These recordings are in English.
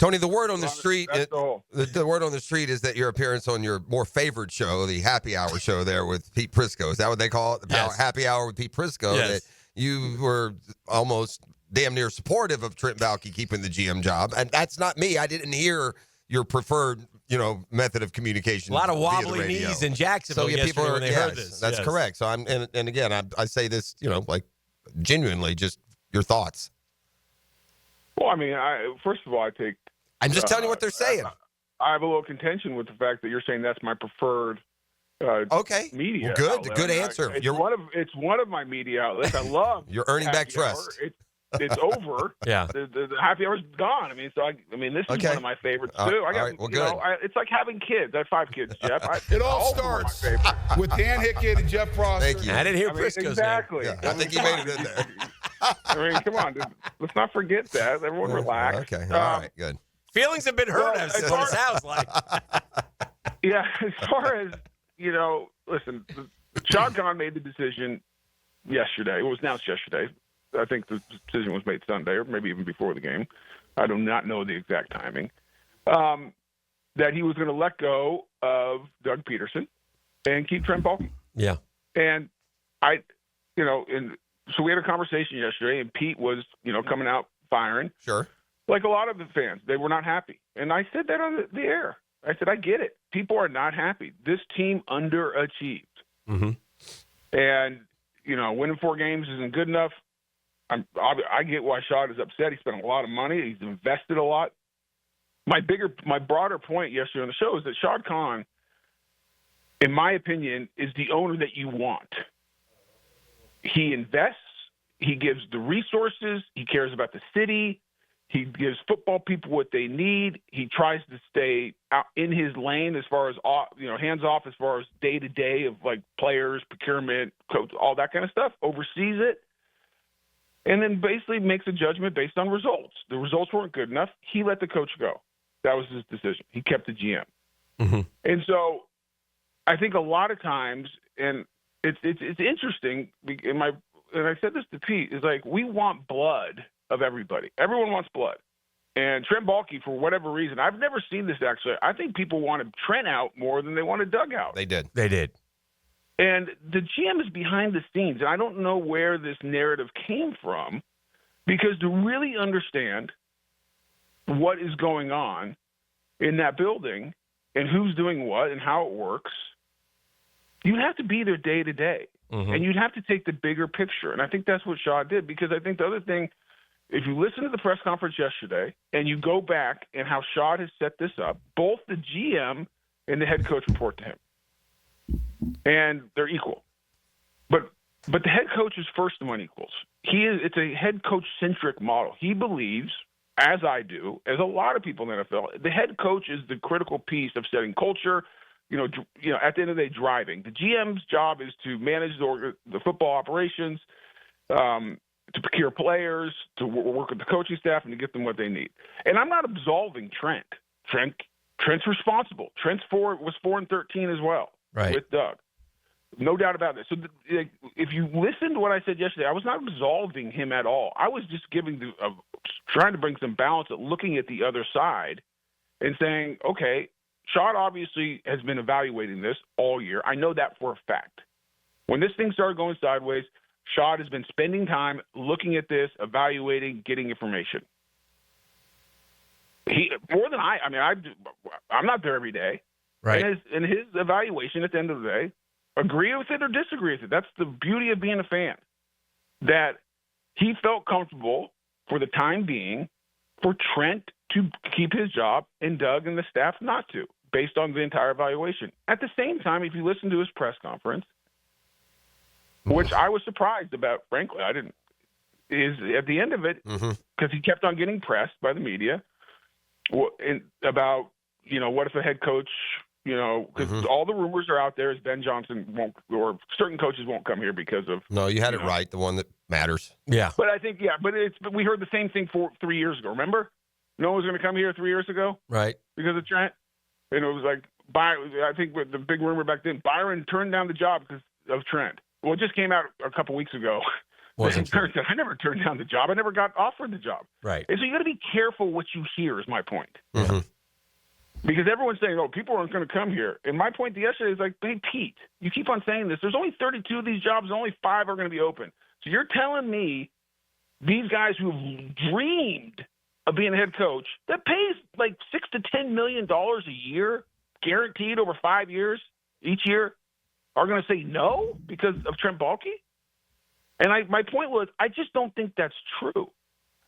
Tony, the word on the street, the word on the street is that your appearance on your more favored show, the Happy Hour show there with Pete Prisco, is that what they call it? The Happy Hour with Pete Prisco, that you were almost damn near supportive of Trent Baalke keeping the GM job. And that's not me. I didn't hear your preferred, method of communication. A lot of wobbly knees in Jacksonville yesterday when they heard this. That's correct. So and again, I say this, like genuinely, just your thoughts. Well, I mean, first of all, I'm just telling you what they're saying. I have a little contention with the fact that you're saying that's my preferred media. Well, outlet. good answer. It's one of my media outlets. I love. You're earning back trust. It's over. Yeah. The happy hour's gone. I mean, this is one of my favorites too. It's like having kids. I have 5 kids, Jeff. It all starts with Dan Hickett and Jeff Frost. Thank you. I didn't hear Prisco's exactly. name. Yeah, I think you made it in there. I mean, come on, dude. Let's not forget that. Everyone relax. Okay. All right. Good. Feelings have been hurt, as what it sounds like. Yeah, as far as, listen, Shad Khan made the decision yesterday. It was announced yesterday. I think the decision was made Sunday or maybe even before the game. I do not know the exact timing. That he was going to let go of Doug Pederson and keep Trent Baalke. Yeah. And so we had a conversation yesterday, and Pete was, coming out firing. Sure. Like a lot of the fans, they were not happy. And I said that on the air. I said, I get it. People are not happy. This team underachieved. Mm-hmm. And, winning 4 games isn't good enough. I get why Shad is upset. He spent a lot of money. He's invested a lot. My broader point yesterday on the show is that Shad Khan, in my opinion, is the owner that you want. He invests. He gives the resources. He cares about the city. He gives football people what they need. He tries to stay out in his lane as far as, hands off as far as day-to-day of, like, players, procurement, coach, all that kind of stuff, oversees it, and then basically makes a judgment based on results. The results weren't good enough. He let the coach go. That was his decision. He kept the GM. Mm-hmm. And so I think a lot of times, and it's interesting, and I said this to Pete, is like we want blood of everybody. Everyone wants blood. And Trent Baalke, for whatever reason, I've never seen this actually. I think people wanted Trent out more than they wanted Doug out. They did. And the GM is behind the scenes, and I don't know where this narrative came from, because to really understand what is going on in that building and who's doing what and how it works, you have to be there day to day. Mm-hmm. And you'd have to take the bigger picture. And I think that's what Shad did, because I think the other thing, if you listen to the press conference yesterday and you go back and how Shad has set this up, both the GM and the head coach report to him. And they're equal. But the head coach is first among equals. It's a head coach-centric model. He believes, as I do, as a lot of people in the NFL, the head coach is the critical piece of setting culture, at the end of the day, driving. The GM's job is to manage the football operations, to procure players, to work with the coaching staff, and to get them what they need. And I'm not absolving Trent. Trent's responsible. Trent's was 4-13 as well, right, with Doug. No doubt about this. So if you listen to what I said yesterday, I was not absolving him at all. I was just trying to bring some balance at looking at the other side and saying, okay, Shad obviously has been evaluating this all year. I know that for a fact. When this thing started going sideways, Shad has been spending time looking at this, evaluating, getting information. More than I'm not there every day. Right. And his evaluation at the end of the day, agree with it or disagree with it. That's the beauty of being a fan. That he felt comfortable for the time being for Trent to keep his job and Doug and the staff not to, based on the entire evaluation. At the same time, if you listen to his press conference, which I was surprised about, frankly, I didn't, is at the end of it, because he kept on getting pressed by the media about, what if a head coach, because all the rumors are out there is Ben Johnson won't, or certain coaches won't come here because of. No, you had it right, the one that matters. Yeah. But I think, but we heard the same thing 3 years ago. Remember? No one was going to come here 3 years ago? Right. Because of Trent. And it was like, I think the big rumor back then, Byron turned down the job because of Trent. Well, it just came out a couple weeks ago Wasn't true. I never turned down the job. I never got offered the job. Right. And so you got to be careful what you hear is my point. Mm-hmm. Because everyone's saying, oh, people aren't going to come here. And my point yesterday is like, hey, Pete, you keep on saying this. There's only 32 of these jobs, and only 5 are going to be open. So you're telling me these guys who've dreamed of being a head coach that pays like $6 to $10 million a year, guaranteed over 5 years each year, are going to say no because of Trent Baalke? And my point was, I just don't think that's true.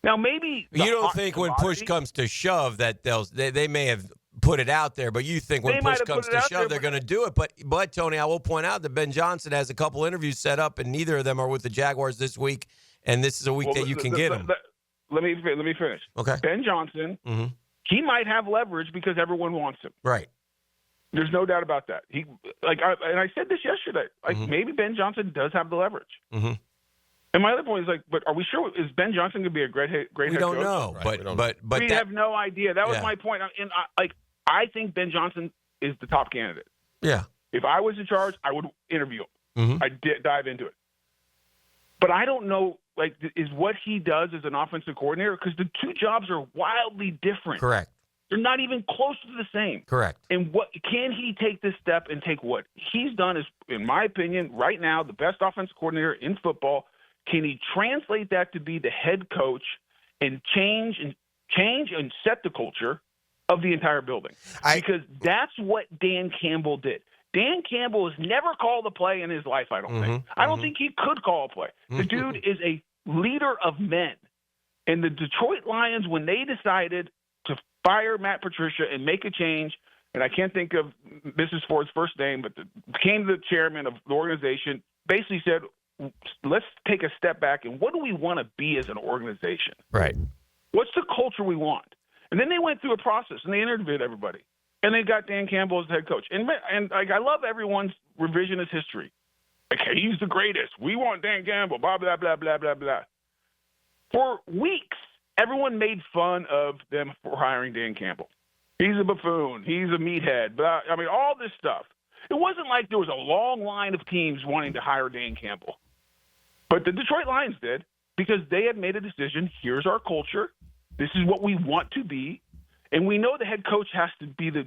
Now, maybe you don't think when push comes to shove that they may have put it out there, but you think when push comes to shove, they're going to do it. But Tony, I will point out that Ben Johnson has a couple interviews set up, and neither of them are with the Jaguars this week. And this is a week that you can get them. Let me finish. Okay. Ben Johnson, he might have leverage because everyone wants him. Right. There's no doubt about that. And I said this yesterday. Maybe Ben Johnson does have the leverage. Mm-hmm. And my other point is but are we sure is Ben Johnson going to be a great head coach? We don't know, right. but we have no idea. That was my point. And I think Ben Johnson is the top candidate. Yeah. If I was in charge, I would interview him. Mm-hmm. I'd dive into it. But I don't know. Is what he does as an offensive coordinator, because the two jobs are wildly different. Correct. They're not even close to the same. Correct. And what can he take this step and take what he's done is, in my opinion, right now the best offensive coordinator in football. Can he translate that to be the head coach and change and set the culture of the entire building? Because that's what Dan Campbell did. Dan Campbell has never called a play in his life, I don't think. I don't think he could call a play. The dude is a leader of men. And the Detroit Lions, when they decided to fire Matt Patricia and make a change, and I can't think of Mrs. Ford's first name, but became the chairman of the organization, basically said, let's take a step back, and what do we want to be as an organization? Right. What's the culture we want? And then they went through a process, and they interviewed everybody. And they got Dan Campbell as head coach. And I love everyone's revisionist history. Hey, he's the greatest. We want Dan Campbell, blah, blah, blah, blah, blah, blah. For weeks, everyone made fun of them for hiring Dan Campbell. He's a buffoon. He's a meathead. Blah. I mean, all this stuff. It wasn't like there was a long line of teams wanting to hire Dan Campbell. But the Detroit Lions did, because they had made a decision. Here's our culture. This is what we want to be. And we know the head coach has to be the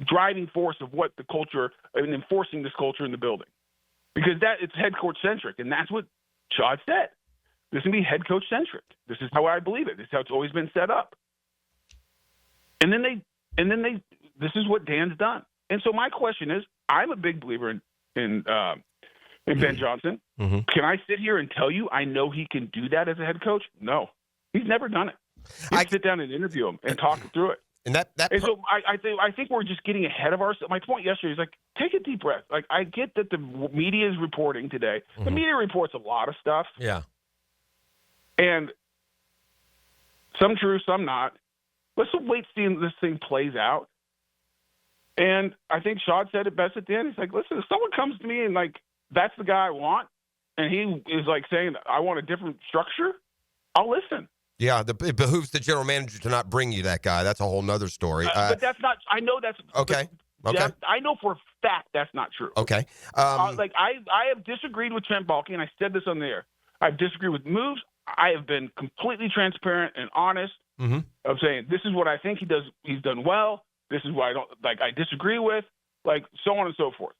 driving force of what the culture and enforcing this culture in the building, because it's head coach centric. And that's what Shad said. This is going to be head coach centric. This is how I believe it. This is how it's always been set up. And then this is what Dan's done. And so my question is, I'm a big believer in Ben Johnson. Mm-hmm. Can I sit here and tell you I know he can do that as a head coach? No, he's never done it. I sit down and interview him and talk through it. And so I think we're just getting ahead of ourselves. My point yesterday is take a deep breath. I get that the media is reporting today. Mm-hmm. The media reports a lot of stuff. Yeah. And some true, some not. Let's wait to see if this thing plays out. And I think Shad said it best at the end. He's like, listen, if someone comes to me and that's the guy I want, and he is saying I want a different structure, I'll listen. Yeah, it behooves the general manager to not bring you that guy. That's a whole nother story. But that's not. I know that's okay. Okay. I know for a fact that's not true. Okay. I have disagreed with Trent Baalke, and I said this on the air. I've disagreed with moves. I have been completely transparent and honest of saying this is what I think he does. He's done well. This is what I don't like. I disagree with, so on and so forth.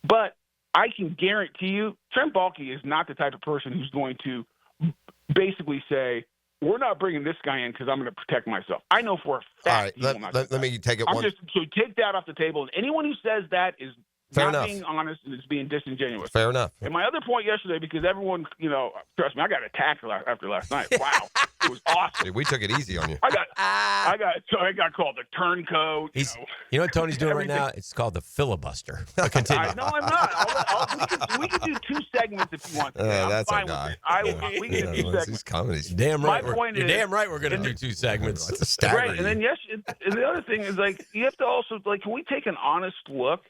But I can guarantee you, Trent Baalke is not the type of person who's going to basically say, we're not bringing this guy in because I'm going to protect myself. I know for a fact. All right, let me take it. So take that off the table. And anyone who says that is Fair not enough. being honest and is being disingenuous. Fair enough. And my other point yesterday, because everyone, trust me, I got attacked after last night. Wow, it was awesome. Dude, we took it easy on you. I got called the turncoat. You know what Tony's doing right now? It's called the filibuster. Continue. No, I'm not. We can do 2 segments if you want to. That's our guy. We can do 2 segments. These comedies. Damn right. You're damn right. We're going to do 2 segments. That's a staggering. Right, and then and the other thing is you have to also can we take an honest look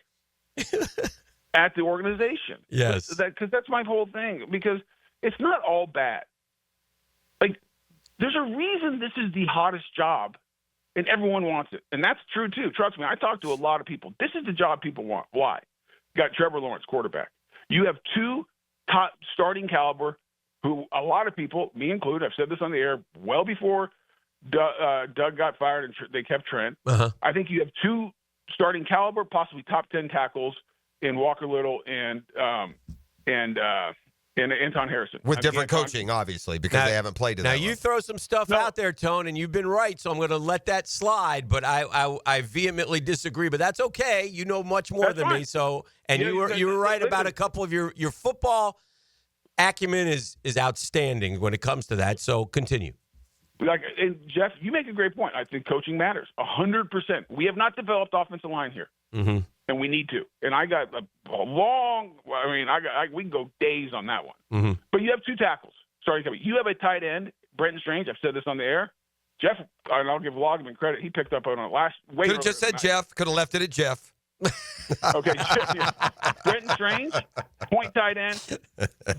at the organization? Yes. Because that's my whole thing. Because it's not all bad. There's a reason this is the hottest job, and everyone wants it. And that's true, too. Trust me, I talk to a lot of people. This is the job people want. Why? You got Trevor Lawrence, quarterback. You have 2 top starting caliber who a lot of people, me included, I've said this on the air well before Doug got fired and they kept Trent. I think you have 2 starting caliber, possibly top 10 tackles in Walker Little and Anton Harrison. With different coaching, obviously, because they haven't played it. Now, you throw some stuff out there, Tone, and you've been right, so I'm going to let that slide, but I vehemently disagree, but that's okay. You know much more than me, so you were right about a couple of your football acumen is outstanding when it comes to that, so continue. And Jeff, you make a great point. I think coaching matters 100%. We have not developed offensive line here, and we need to. And I got a long. I mean, we can go days on that one. But you have 2 tackles. You have a tight end, Brenton Strange. I've said this on the air. Jeff, and I'll give Logman credit. He picked up on it last. Could have just said Jeff. Could have left it at Jeff. Okay, Brenton Strange, point tight end,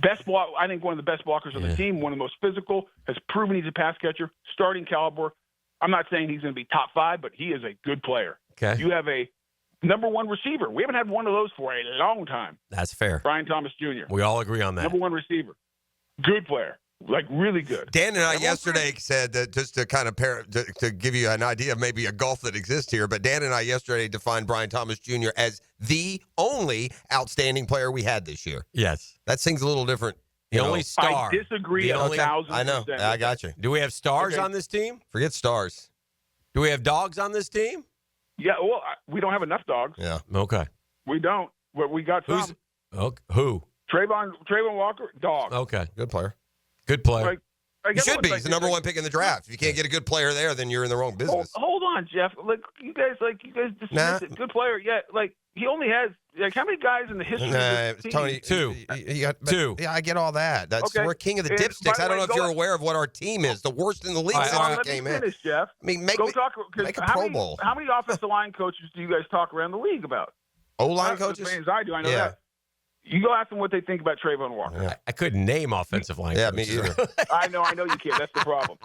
best block. I think one of the best blockers on the team, one of the most physical, has proven he's a pass catcher, starting caliber. I'm not saying he's going to be top 5, but he is a good player. Okay, you have a number 1 receiver. We haven't had one of those for a long time. That's fair. Brian Thomas Jr. We all agree on that. Number 1 receiver, good player. Like, really good. Dan and I yesterday said that just to kind of to give you an idea of maybe a gulf that exists here, but Dan and I yesterday defined Brian Thomas Jr. as the only outstanding player we had this year. Yes. That seems a little different. The only star. I disagree 1,000%. I know. I got you. Do we have stars on this team? Forget stars. Do we have dogs on this team? Yeah, well, we don't have enough dogs. Yeah. Okay. We don't. But we got some. Who? Trayvon Walker, dog. Okay. Good player. Good player. He should be. He's the number 1 pick in the draft. If you can't get a good player there, then you're in the wrong business. Hold on, Jeff. You guys dismiss it. Good player. Yeah, he only has how many guys in the history of this team? Tony, 2. Two. Yeah, I get all that. We're king of the dipsticks. I don't know if you're aware of what our team is. The worst in the league since we came in. Let me finish, Jeff. I mean, make a Pro Bowl. How many offensive line coaches do you guys talk around the league about? O-line coaches? As many as I do. I know that. You go ask them what they think about Trayvon Walker. Yeah. I couldn't name offensive line coaches. Me either. I know you can't. That's the problem.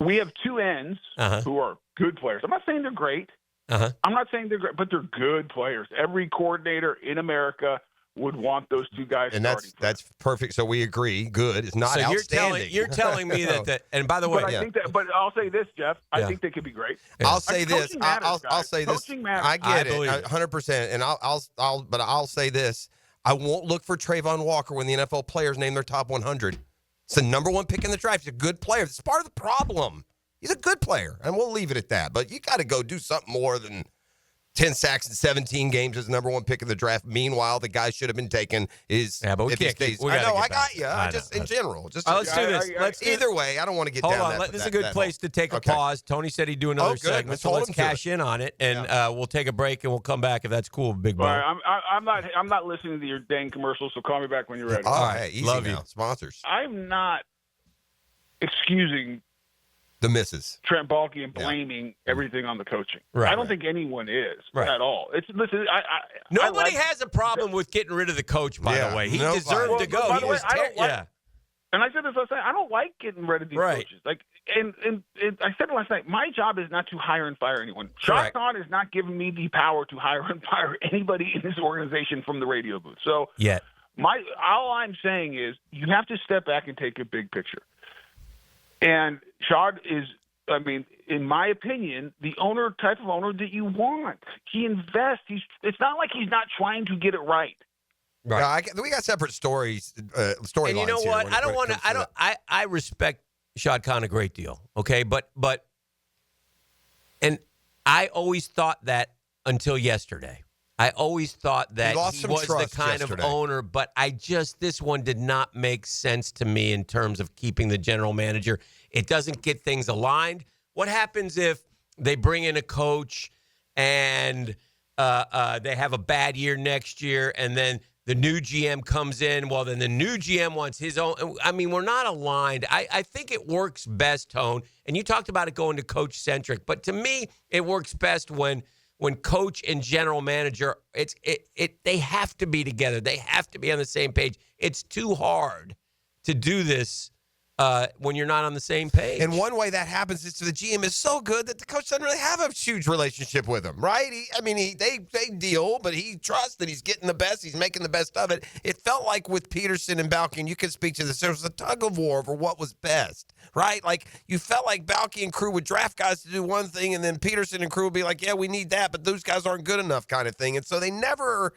We have 2 ends who are good players. I'm not saying they're great. I'm not saying they're great, but they're good players. Every coordinator in America would want those 2 guys. And that's perfect. So we agree. Good. It's not outstanding. You're telling me that. And by the way, but I'll say this, Jeff. I think they could be great. Yeah. I'll say this. I'll say this. Coaching matters. I get it 100%. And I'll say this. I won't look for Trayvon Walker when the NFL players name their top 100. It's the number 1 pick in the draft. He's a good player. It's part of the problem. He's a good player, and we'll leave it at that. But you got to go do something more than 10 sacks in 17 games as the number 1 pick in the draft. Meanwhile, the guy should have been taken is. Yeah, but we can't. I got you. Just in general. Let's do this. Either way, I don't want to get down. Hold on. This is a good place to take a pause. Tony said he'd do another segment, so let's cash in on it, and we'll take a break and we'll come back if that's cool, Big Bo. All right, I'm not listening to your dang commercials, so call me back when you're ready. All right, easy love now. You. Sponsors. I'm not excusing the misses. Trent Baalke and blaming everything on the coaching. Right, I don't think anyone is at all. Nobody has a problem with getting rid of the coach, by the way. He deserved to go. And I said this last night. I don't like getting rid of these coaches. And I said it last night. My job is not to hire and fire anyone. Shad Khan is not giving me the power to hire and fire anybody in this organization from the radio booth. So all I'm saying is you have to step back and take a big picture. And Shad is, in my opinion, the type of owner that you want. He invests. It's not like he's not trying to get it right. Right. We got separate storylines. And you know what? I don't want to. I respect Shad Khan a great deal. Okay, but and I always thought that until yesterday. I always thought that he was the kind of owner, but this one did not make sense to me in terms of keeping the general manager. It doesn't get things aligned. What happens if they bring in a coach and they have a bad year next year, and then the new GM comes in? Well, then the new GM wants his own. We're not aligned. I think it works best, Tone, and you talked about it going to coach-centric, but to me, it works best when coach and general manager, they have to be together. They have to be on the same page. It's too hard to do this when you're not on the same page. And one way that happens is the GM is so good that the coach doesn't really have a huge relationship with him, right? They deal, but he trusts that he's getting the best. He's making the best of it. It felt like with Pederson and Baalke, and you can speak to this, there was a tug of war over what was best, right? Like you felt like Baalke and crew would draft guys to do one thing, and then Pederson and crew would be like, yeah, we need that, but those guys aren't good enough kind of thing. And so they never...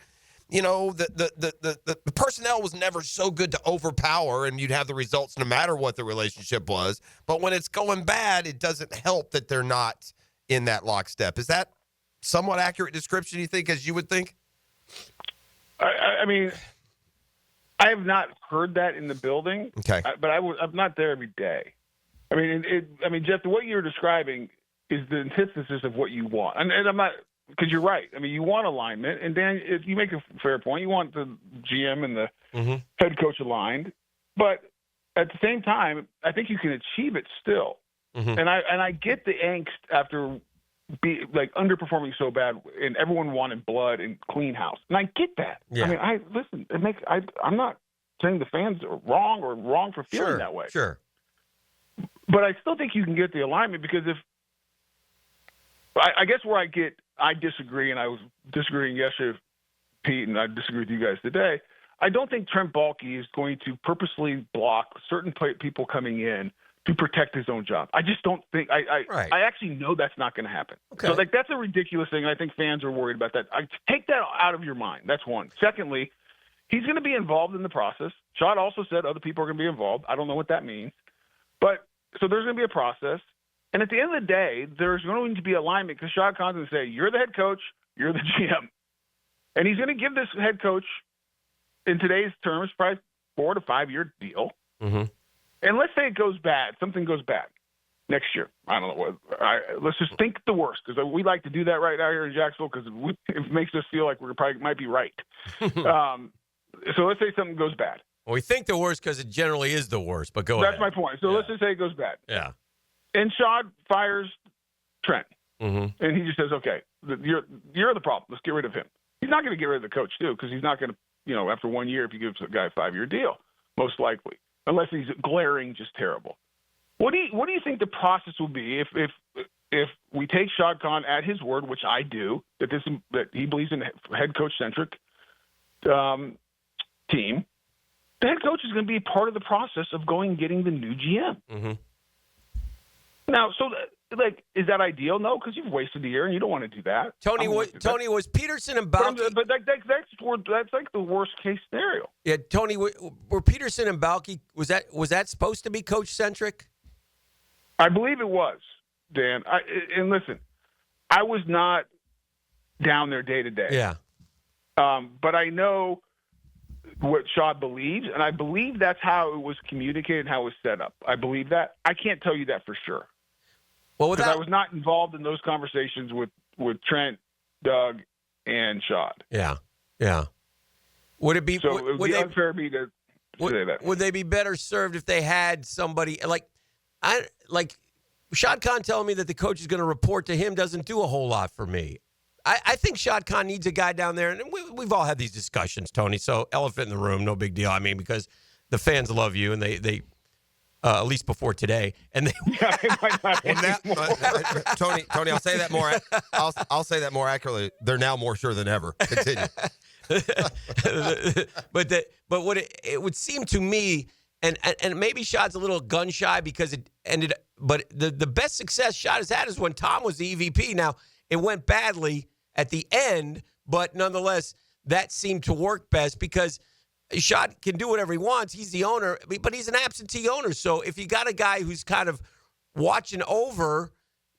the personnel was never so good to overpower, and you'd have the results no matter what the relationship was. But when it's going bad, it doesn't help that they're not in that lockstep. Is that somewhat accurate description, you think, as you would think? I mean, I have not heard that in the building. Okay. But I'm not there every day. I mean, Jeff, what you're describing is the antithesis of what you want. And I'm not... Because you're right. I mean, you want alignment, and Dan, if you make a fair point, you want the GM and the head coach aligned. But at the same time, I think you can achieve it still. And I get the angst after underperforming so bad, and everyone wanted blood and clean house, and I get that. Yeah. I mean, listen. I'm not saying the fans are wrong for feeling that way. Sure. But I still think you can get the alignment, because if I guess where I disagree, and I was disagreeing yesterday with Pete, and I disagree with you guys today. I don't think Trent Baalke is going to purposely block certain people coming in to protect his own job. I just don't think I actually know that's not going to happen. Okay. So that's a ridiculous thing. I think fans are worried about that. I take that out of your mind. That's one. Secondly, he's going to be involved in the process. Shad also said other people are going to be involved. I don't know what that means, but so there's going to be a process. And at the end of the day, there's going to be alignment, because Shad Khan's going to say, you're the head coach, you're the GM. And he's going to give this head coach, in today's terms, probably 4 to 5 year deal. And let's say it goes bad, something goes bad next year. I don't know what. Let's just think the worst, because we like to do that right out here in Jacksonville, because it makes us feel like we probably might be right. So let's say something goes bad. Well, we think the worst because it generally is the worst, but go ahead. That's my point. So let's just say it goes bad. Yeah. And Shad fires Trent, and he just says, "Okay, you're the problem. Let's get rid of him." He's not going to get rid of the coach too, because he's not going to, after 1 year, if he gives a guy a 5-year deal, most likely, unless he's glaring just terrible. What do you think the process will be if we take Shad Khan at his word, which I do, that he believes in a head coach-centric team? The head coach is going to be part of the process of going and getting the new GM. Now, so is that ideal? No, because you've wasted a year and you don't want to do that. Tony, was Pederson and Baalke? But that's like the worst case scenario. Yeah, Tony, were Pederson and Baalke, was that supposed to be coach-centric? I believe it was, Dan. And listen, I was not down there day to day. Yeah. But I know what Shad believes, and I believe that's how it was communicated and how it was set up. I believe that. I can't tell you that for sure. Well, because I was not involved in those conversations with Trent, Doug, and Shad. Yeah, yeah. Would it be so? It would be unfair of me to say that. Would they be better served if they had somebody like Shad Khan telling me that the coach is going to report to him doesn't do a whole lot for me. I think Shad Khan needs a guy down there, and we've all had these discussions, Tony. So elephant in the room, no big deal. I mean, because the fans love you, and they at least before today, and they. Yeah, it might not Tony, I'll say that more. I'll say that more accurately. They're now more sure than ever. Continue. but what it would seem to me, and maybe Shad's a little gun shy because it ended. But the best success Shad has had is when Tom was the EVP. Now it went badly at the end, but nonetheless, that seemed to work best because Shad can do whatever he wants. He's the owner, but he's an absentee owner. So if you got a guy who's kind of watching over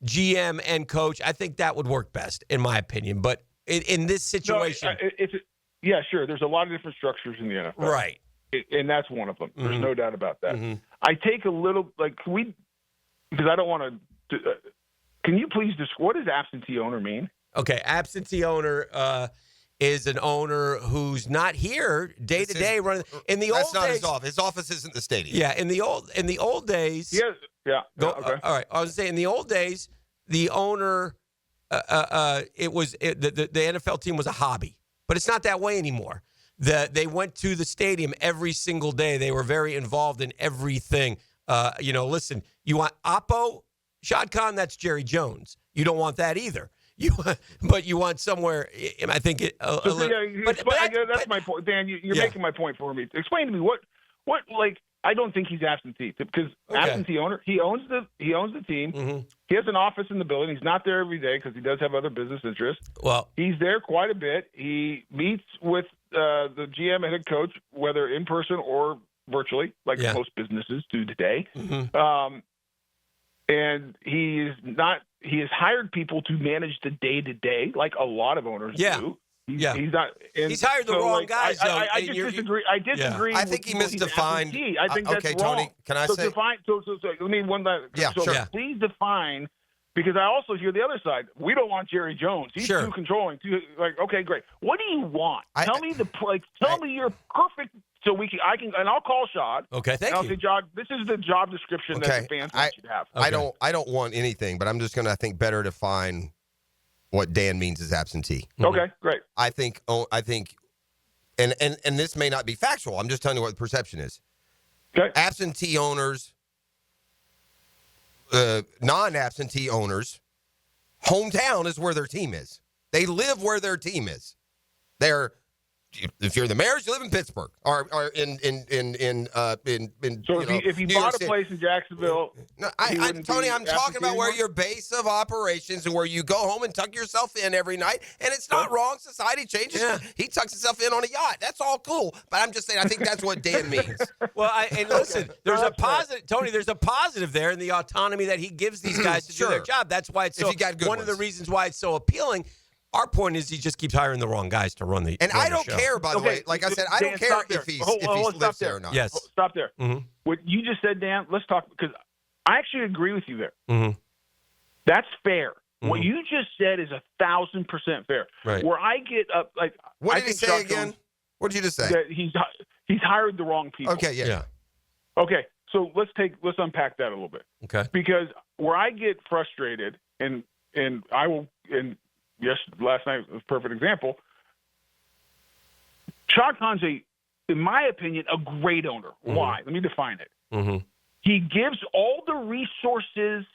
GM and coach, I think that would work best, in my opinion. But in this situation, yeah, sure. There's a lot of different structures in the NFL, right? And that's one of them. There's no doubt about that. I take a little because I don't want to. Can you please what does absentee owner mean? Okay, absentee owner is an owner who's not here day to day running. In the old days, that's not his office. His office isn't the stadium. Yeah, in the old days. Yeah. Okay. All right. I was saying in the old days, the owner, the NFL team was a hobby, but it's not that way anymore. They went to the stadium every single day. They were very involved in everything. Listen, you want Oppo, Shad Khan, that's Jerry Jones. You don't want that either. But you want somewhere. I think it. That's my point, Dan. You're making my point for me. Explain to me what like. I don't think he's absentee because absentee owner. He owns the team. Mm-hmm. He has an office in the building. He's not there every day because he does have other business interests. Well, he's there quite a bit. He meets with the GM and head coach, whether in person or virtually, like most businesses do today. Mm-hmm. And he has hired people to manage the day-to-day, like a lot of owners do. He's not. He's hired the wrong guys, though. I disagree. I disagree. I think he misdefined. I think that's okay, wrong. Tony, can I say? So let me one last. Please define, because I also hear the other side. We don't want Jerry Jones. He's too controlling. Okay, great. What do you want? Tell me your perfect. So and I'll call Shad. Okay, thank you. I'll say, Jod, this is the job description that the fans should have. Okay. I don't want anything, but I'm just going to, I think, better define what Dan means is absentee. Okay, great. I think, and this may not be factual. I'm just telling you what the perception is. Okay. Absentee owners, non-absentee owners, hometown is where their team is. They live where their team is. If you're the Mariners, you live in Pittsburgh or in So if he bought a place in Jacksonville, Tony, I'm talking about where your base of operations and where you go home and tuck yourself in every night. And it's not wrong. Society changes. Yeah. He tucks himself in on a yacht. That's all cool. But I'm just saying, I think that's what Dan means. Well, and listen, there's a positive, Tony. There's a positive there in the autonomy that he gives these guys to do their job. That's why it's one of the reasons why it's so appealing. Our point is he just keeps hiring the wrong guys to run the And I don't show. care, by the way. Like I said, I don't care if he lives there or not. Yes. Stop there. Mm-hmm. What you just said, Dan, let's talk, because I actually agree with you there. Mm-hmm. That's fair. Mm-hmm. What you just said is 1,000% fair. Right. Where I get up, like, what did he say again? What did you just say? That he's hired the wrong people. Okay, yeah. Okay, so let's unpack that a little bit. Okay. Because where I get frustrated, and I will, and yes, last night was a perfect example. Shad Khan's in my opinion, a great owner. Mm-hmm. Why? Let me define it. Mm-hmm. He gives all the resources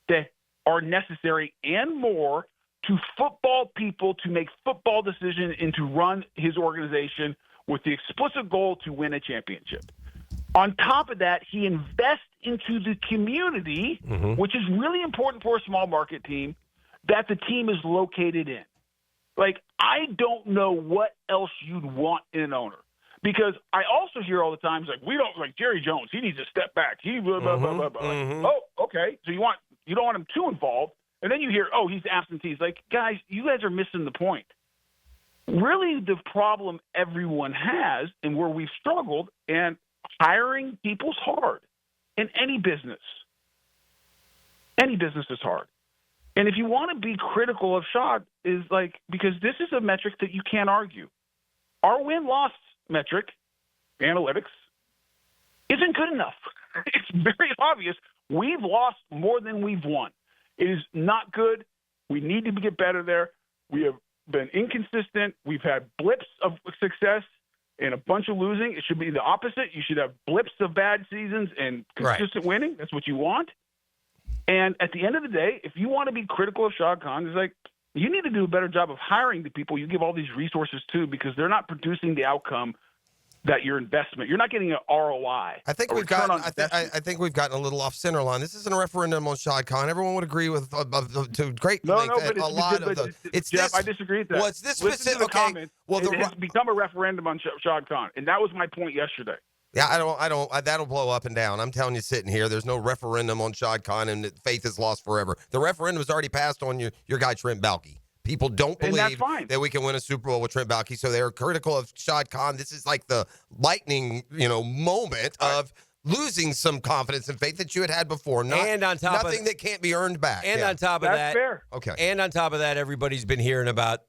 that are necessary and more to football people to make football decisions and to run his organization with the explicit goal to win a championship. On top of that, he invests into the community, which is really important for a small market team, that the team is located in. Like, I don't know what else you'd want in an owner. Because I also hear all the time, it's like, we don't, like Jerry Jones, he needs to step back. He blah, blah, blah, blah, blah. Like, oh, okay. So you don't want him too involved. And then you hear, oh, he's absentee. It's like, guys, you guys are missing the point. Really, the problem everyone has and where we've struggled, and hiring people's hard in any business. Any business is hard. And if you want to be critical of Shad, is like, because this is a metric that you can't argue. Our win-loss metric, analytics, isn't good enough. It's very obvious. We've lost more than we've won. It is not good. We need to get better there. We have been inconsistent. We've had blips of success and a bunch of losing. It should be the opposite. You should have blips of bad seasons and consistent winning. That's what you want. And at the end of the day, if you want to be critical of Shad Khan, it's like, you need to do a better job of hiring the people you give all these resources to, because they're not producing the outcome that your investment. You're not getting an ROI. I think we've gotten. I think we've gotten a little off center line. This isn't a referendum on Shad Khan. Everyone would agree with to great length. But a lot of the. It's Jeff, I disagree with that. Well, it's this specific. Okay. Comments, well, it has become a referendum on Shad Khan, and that was my point yesterday. Yeah, I don't. That'll blow up and down. I'm telling you, sitting here, there's no referendum on Shad Khan, and faith is lost forever. The referendum has already passed on your guy Trent Baalke. People don't believe that we can win a Super Bowl with Trent Baalke, so they are critical of Shad Khan. This is like the lightning, moment of losing some confidence and faith that you had before. And on top nothing that can't be earned back. And on top of that's fair. Okay. And on top of that, everybody's been hearing about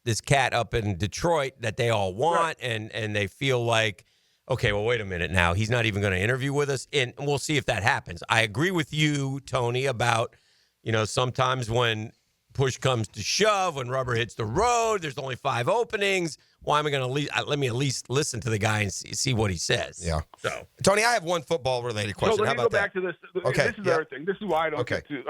this cat up in Detroit that they all want, and they feel like, okay, well, wait a minute now. He's not even going to interview with us, and we'll see if that happens. I agree with you, Tony, about, sometimes when push comes to shove, when rubber hits the road, there's only 5 openings. Why am I going to let me at least listen to the guy and see what he says? Yeah. So, Tony, I have one football-related question. So let How me about go back that? to this. Okay. This is the other thing. This is why I don't get to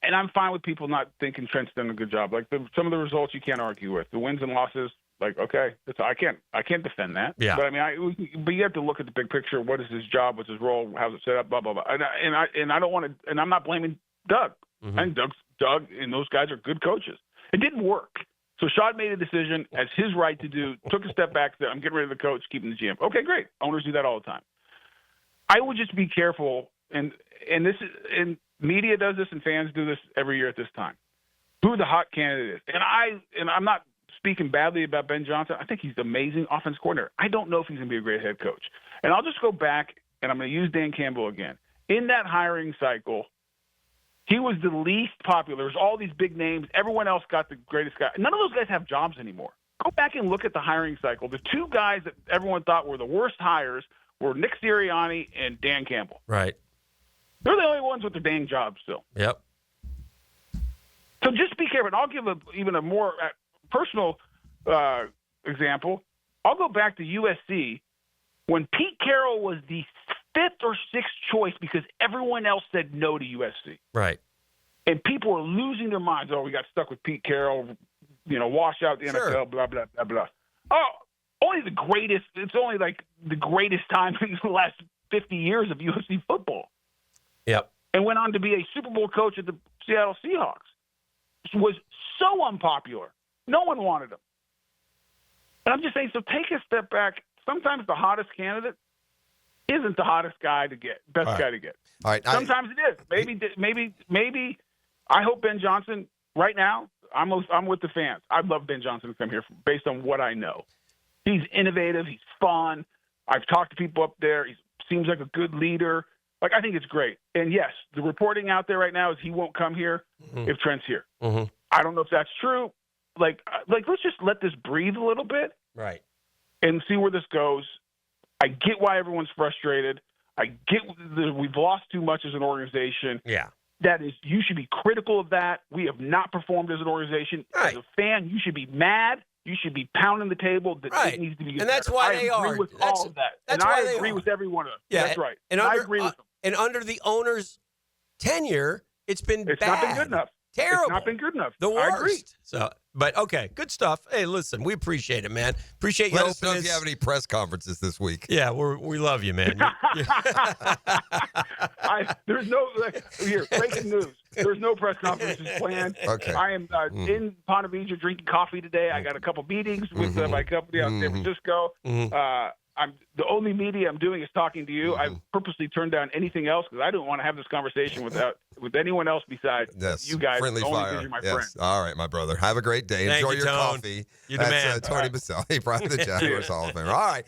and I'm fine with people not thinking Trent's done a good job. Like some of the results you can't argue with. The wins and losses, like okay, I can't defend that. Yeah. But I mean, but you have to look at the big picture. What is his job? What's his role? How's it set up? Blah blah blah. And I don't want to. And I'm not blaming Doug. Mm-hmm. I think Doug and those guys are good coaches. It didn't work. So Shad made a decision as his right to do, took a step back, said, I'm getting rid of the coach, keeping the GM. Okay, great. Owners do that all the time. I would just be careful, and media does this and fans do this every year at this time. Who the hot candidate is. And I'm not speaking badly about Ben Johnson. I think he's an amazing offense coordinator. I don't know if he's going to be a great head coach. And I'll just go back, and I'm going to use Dan Campbell again. In that hiring cycle, he was the least popular. There's all these big names. Everyone else got the greatest guy. None of those guys have jobs anymore. Go back and look at the hiring cycle. The 2 guys that everyone thought were the worst hires were Nick Sirianni and Dan Campbell. right. They're the only ones with their dang jobs still. Yep. So just be careful. And I'll give even a more personal example. I'll go back to USC when Pete Carroll was the 5th or 6th choice because everyone else said no to USC. Right. And people were losing their minds. Oh, we got stuck with Pete Carroll, wash out the NFL, blah, blah, blah, blah. Oh, only the greatest. It's only like the greatest time in the last 50 years of USC football. Yep. And went on to be a Super Bowl coach at the Seattle Seahawks. Was so unpopular. No one wanted him. And I'm just saying, so take a step back. Sometimes the hottest candidate isn't the hottest guy to get, best guy to get. All right. Sometimes it is. Maybe. I hope Ben Johnson. Right now, I'm with the fans. I'd love Ben Johnson to come here based on what I know. He's innovative. He's fun. I've talked to people up there. He seems like a good leader. Like I think it's great. And yes, the reporting out there right now is he won't come here if Trent's here. Mm-hmm. I don't know if that's true. Like let's just let this breathe a little bit. Right. And see where this goes. I get why everyone's frustrated. I get that we've lost too much as an organization. Yeah. That is, you should be critical of that. We have not performed as an organization. Right. As a fan, you should be mad. You should be pounding the table. That it needs to be and that's better. why they are. I agree with all of that. That's and why I agree with every one of them. Yeah, that's right. And I agree with them. And under the owner's tenure, it's been It's bad. not been good enough. Terrible. It's not been good enough. The worst. I agree. So, but okay, good stuff. Hey, listen, we appreciate it, man. Appreciate your Let us know if openness. you have any press conferences this week. Yeah, we love you, man. There's no here breaking news. There's no press conferences planned. Okay. I am in Ponte Vedra drinking coffee today. I got a couple meetings with my company out in San Francisco. I'm the only media I'm doing is talking to you. I purposely turned down anything else because I don't want to have this conversation with anyone else besides you guys. Friendly only fire. because you're my Yes. friend. All right, my brother. Have a great day. Thank Enjoy you, your Tone. coffee. You're the man. That's Tony Boselli, probably the Jaguars Hall of Famer. All right.